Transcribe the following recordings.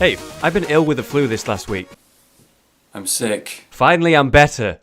Hey, I've been ill with the flu this last week. I'm sick. Finally, I'm better.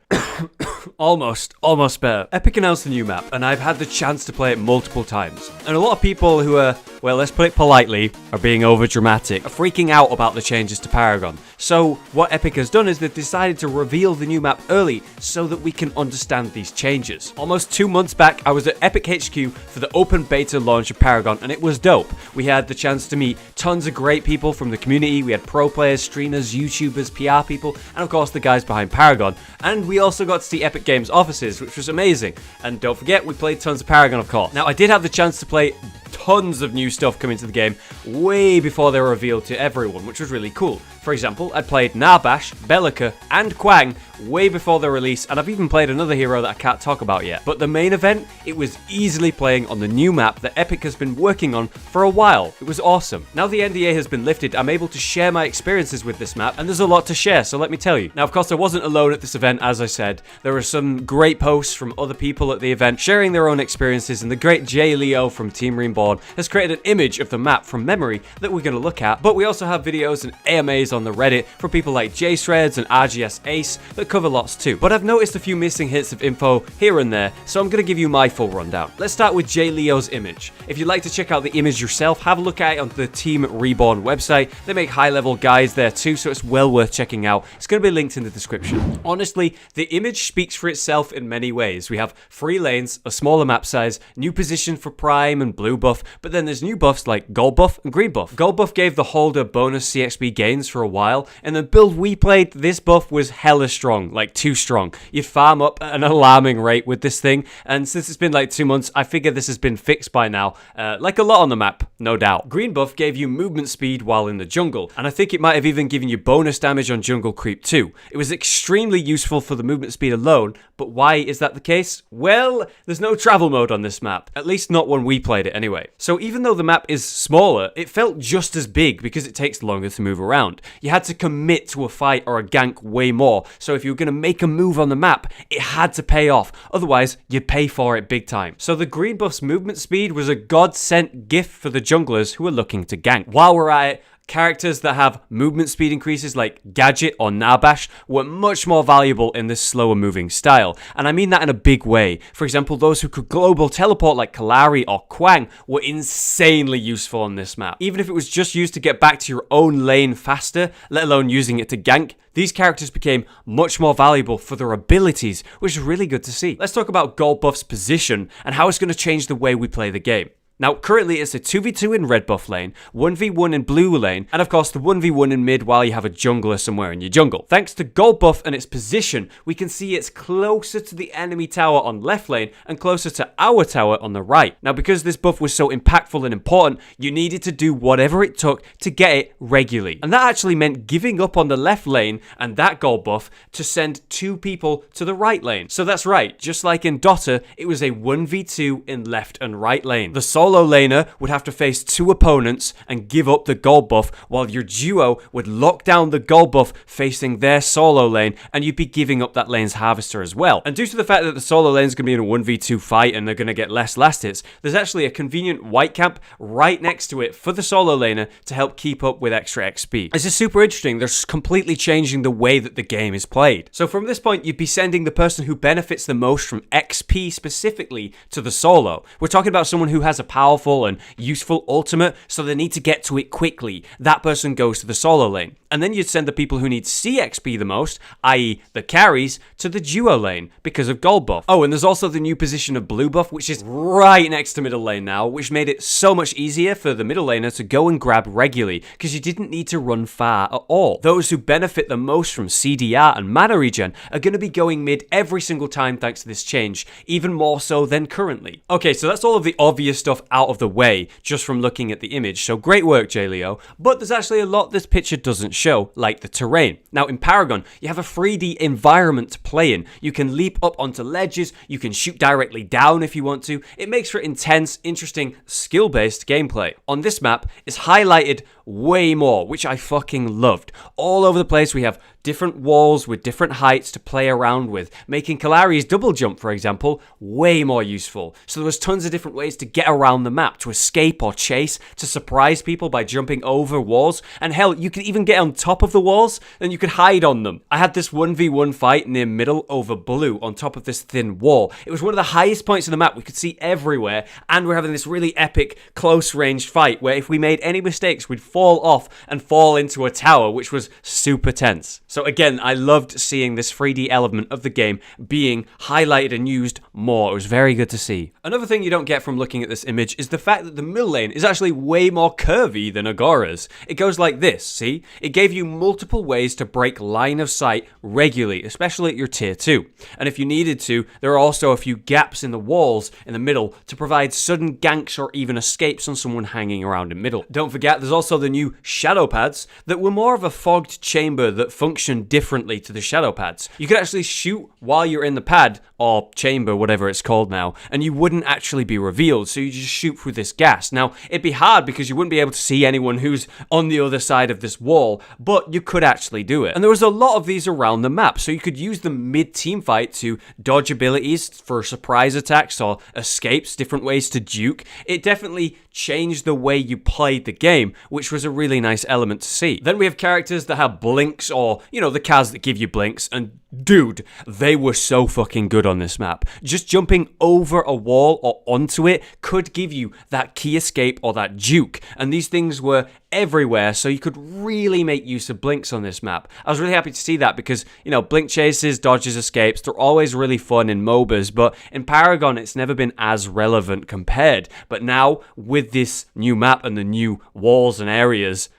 Almost better. Epic announced the new map, and I've had the chance to play it multiple times. And a lot of people who are, well, let's put it politely, are being over dramatic, are freaking out about the changes to Paragon. So what Epic has done is they've decided to reveal the new map early so that we can understand these changes. Almost 2 months back, I was at Epic HQ for the open beta launch of Paragon, and it was dope. We had the chance to meet tons of great people from the community. We had pro players, streamers, YouTubers, PR people, and of course the guys behind Paragon. And we also got to see Epic Games offices, which was amazing. And don't forget, we played tons of Paragon, of course. Now, I did have the chance to play tons of new stuff coming to the game way before they were revealed to everyone, which was really cool. For example, I played Narbash, Bellica, and Quang way before their release, and I've even played another hero that I can't talk about yet. But the main event, it was easily playing on the new map that Epic has been working on for a while. It was awesome. Now the NDA has been lifted, I'm able to share my experiences with this map, and there's a lot to share, so let me tell you. Now, of course, I wasn't alone at this event, as I said. There were some great posts from other people at the event sharing their own experiences, and the great Jay Leo from Team Reborn has created an image of the map from memory that we're going to look at. But we also have videos and AMAs on the Reddit for people like JShreds and RGS Ace that cover lots too. But I've noticed a few missing hits of info here and there, so I'm going to give you my full rundown. Let's start with Jay Leo's image. If you'd like to check out the image yourself, have a look at it on the Team Reborn website. They make high-level guides there too, so it's well worth checking out. It's going to be linked in the description. Honestly, the image speaks for itself in many ways. We have 3 lanes, a smaller map size, new position for Prime and Blue buff, but then there's new buffs like Gold buff and Green buff. Gold buff gave the holder bonus CXP gains for a while, and the build we played, this buff was hella strong, like too strong. You'd farm up at an alarming rate with this thing, and since it's been like 2 months, I figure this has been fixed by now, like a lot on the map, no doubt. Green buff gave you movement speed while in the jungle, and I think it might have even given you bonus damage on jungle creep too. It was extremely useful for the movement speed alone, but why is that the case? Well, there's no travel mode on this map, at least not when we played it anyway. So even though the map is smaller, it felt just as big because it takes longer to move around. You had to commit to a fight or a gank way more, so if you were going to make a move on the map, it had to pay off, otherwise you'd pay for it big time. So the green buff's movement speed was a god-sent gift for the junglers who were looking to gank. While we're at it, characters that have movement speed increases like Gadget or Narbash were much more valuable in this slower moving style, and I mean that in a big way. For example, those who could global teleport like Kalari or Quang were insanely useful on this map. Even if it was just used to get back to your own lane faster, let alone using it to gank, these characters became much more valuable for their abilities, which is really good to see. Let's talk about Gold buff's position and how it's going to change the way we play the game. Now, currently it's a 2v2 in red buff lane, 1v1 in blue lane, and of course the 1v1 in mid while you have a jungler somewhere in your jungle. Thanks to Gold buff and its position, we can see it's closer to the enemy tower on left lane and closer to our tower on the right. Now, because this buff was so impactful and important, you needed to do whatever it took to get it regularly. And that actually meant giving up on the left lane and that Gold buff to send 2 people to the right lane. So that's right, just like in Dota, it was a 1v2 in left and right lane. The solo laner would have to face 2 opponents and give up the gold buff, while your duo would lock down the gold buff facing their solo lane, and you'd be giving up that lane's harvester as well. And due to the fact that the solo lane is going to be in a 1v2 fight and they're going to get less last hits, there's actually a convenient white camp right next to it for the solo laner to help keep up with extra XP. This is super interesting. They're completely changing the way that the game is played. So from this point, you'd be sending the person who benefits the most from XP specifically to the solo. We're talking about someone who has a powerful and useful ultimate, so they need to get to it quickly. That person goes to the solo lane. And then you'd send the people who need CXP the most, i.e. the carries, to the duo lane because of gold buff. Oh, and there's also the new position of blue buff, which is right next to middle lane now, which made it so much easier for the middle laner to go and grab regularly because you didn't need to run far at all. Those who benefit the most from CDR and mana regen are going to be going mid every single time thanks to this change, even more so than currently. Okay, so that's all of the obvious stuff out of the way just from looking at the image, so great work, Jay Leo, but there's actually a lot this picture doesn't show, like the terrain. Now in Paragon, you have a 3D environment to play in. You can leap up onto ledges, you can shoot directly down if you want to. It makes for intense, interesting, skill-based gameplay. On this map, it's highlighted way more, which I fucking loved. All over the place, we have different walls with different heights to play around with, making Kalari's double jump, for example, way more useful. So there was tons of different ways to get around the map, to escape or chase, to surprise people by jumping over walls, and hell, you could even get on top of the walls, and you could hide on them. I had this 1v1 fight near middle over blue on top of this thin wall. It was one of the highest points in the map, we could see everywhere, and we're having this really epic close-range fight where if we made any mistakes, we'd fall off and fall into a tower, which was super tense. So again, I loved seeing this 3D element of the game being highlighted and used more. It was very good to see. Another thing you don't get from looking at this image is the fact that the middle lane is actually way more curvy than Agora's. It goes like this, see? It gave you multiple ways to break line of sight regularly, especially at your tier 2. And if you needed to, there are also a few gaps in the walls in the middle to provide sudden ganks or even escapes on someone hanging around in middle. Don't forget, there's also the new shadow pads that were more of a fogged chamber that functioned differently to the shadow pads. You could actually shoot while you're in the pad, or chamber, whatever it's called now, and you wouldn't actually be revealed, so you just shoot through this gas. Now, it'd be hard because you wouldn't be able to see anyone who's on the other side of this wall, but you could actually do it. And there was a lot of these around the map, so you could use them mid-team fight to dodge abilities for surprise attacks or escapes, different ways to juke. It definitely changed the way you played the game, which was a really nice element to see. Then we have characters that have blinks, or, you know, the Kaz that give you blinks, and dude, they were so fucking good on this map. Just jumping over a wall or onto it could give you that key escape or that juke, and these things were everywhere, so you could really make use of blinks on this map. I was really happy to see that because, you know, blink chases, dodges, escapes, they're always really fun in MOBAs, but in Paragon it's never been as relevant compared. But now, with this new map and the new walls and areas,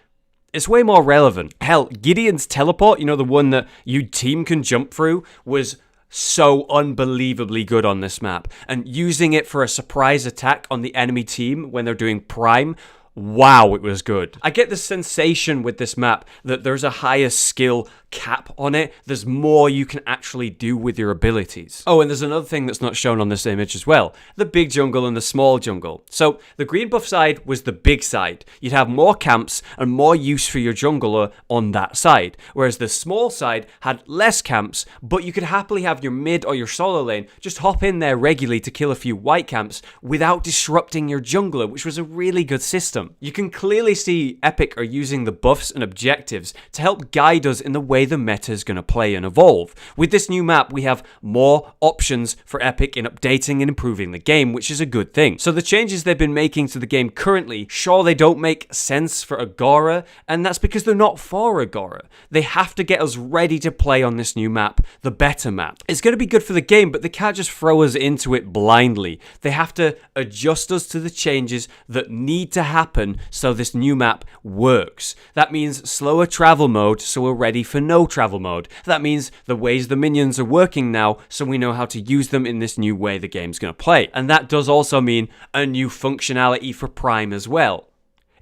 it's way more relevant. Hell, Gideon's teleport, you know, the one that you team can jump through, was so unbelievably good on this map. And using it for a surprise attack on the enemy team when they're doing prime, wow, it was good. I get the sensation with this map that there's a higher skill cap on it. There's more you can actually do with your abilities. Oh, and there's another thing that's not shown on this image as well. The big jungle and the small jungle. So the green buff side was the big side. You'd have more camps and more use for your jungler on that side. Whereas the small side had less camps, but you could happily have your mid or your solo lane just hop in there regularly to kill a few white camps without disrupting your jungler, which was a really good system. You can clearly see Epic are using the buffs and objectives to help guide us in the way the meta is going to play and evolve. With this new map, we have more options for Epic in updating and improving the game, which is a good thing. So the changes they've been making to the game currently, sure, they don't make sense for Agora, and that's because they're not for Agora. They have to get us ready to play on this new map, the better map. It's going to be good for the game, but they can't just throw us into it blindly. They have to adjust us to the changes that need to happen so this new map works. That means slower travel mode, so we're ready for no travel mode. That means the ways the minions are working now, so we know how to use them in this new way the game's going to play. And that does also mean a new functionality for Prime as well.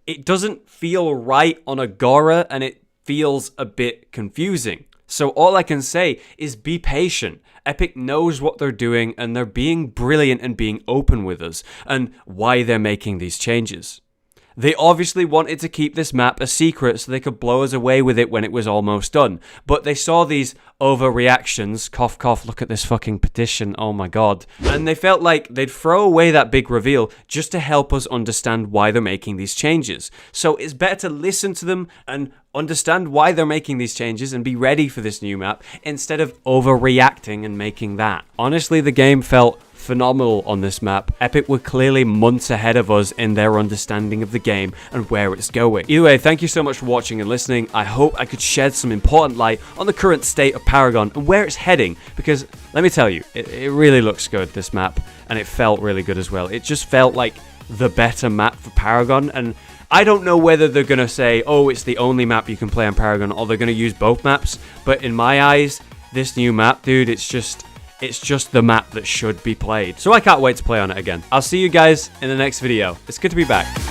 It doesn't feel right on Agora, and it feels a bit confusing. So all I can say is be patient. Epic knows what they're doing, and they're being brilliant and being open with us, and why they're making these changes. They obviously wanted to keep this map a secret so they could blow us away with it when it was almost done. But they saw these overreactions, cough cough, look at this fucking petition, oh my god. And they felt like they'd throw away that big reveal just to help us understand why they're making these changes. So it's better to listen to them and understand why they're making these changes and be ready for this new map instead of overreacting and making that. Honestly, the game felt phenomenal on this map. Epic were clearly months ahead of us in their understanding of the game and where it's going. Either way, thank you so much for watching and listening. I hope I could shed some important light on the current state of Paragon and where it's heading, because let me tell you, it really looks good, this map, and it felt really good as well. It just felt like the better map for Paragon, and I don't know whether they're going to say, oh, it's the only map you can play on Paragon, or they're going to use both maps, but in my eyes, this new map, dude, it's just the map that should be played. So I can't wait to play on it again. I'll see you guys in the next video. It's good to be back.